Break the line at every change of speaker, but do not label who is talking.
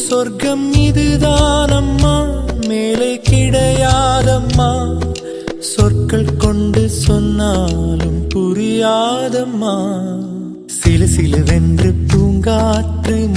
சொர்க்கம் இதுதானம்மா, மேலே கிடையாதம்மா. சொற்கள் கொண்டு சொன்னாலும் புரியாதம்மா. சிலு சிலுவென்று பூங்காற்று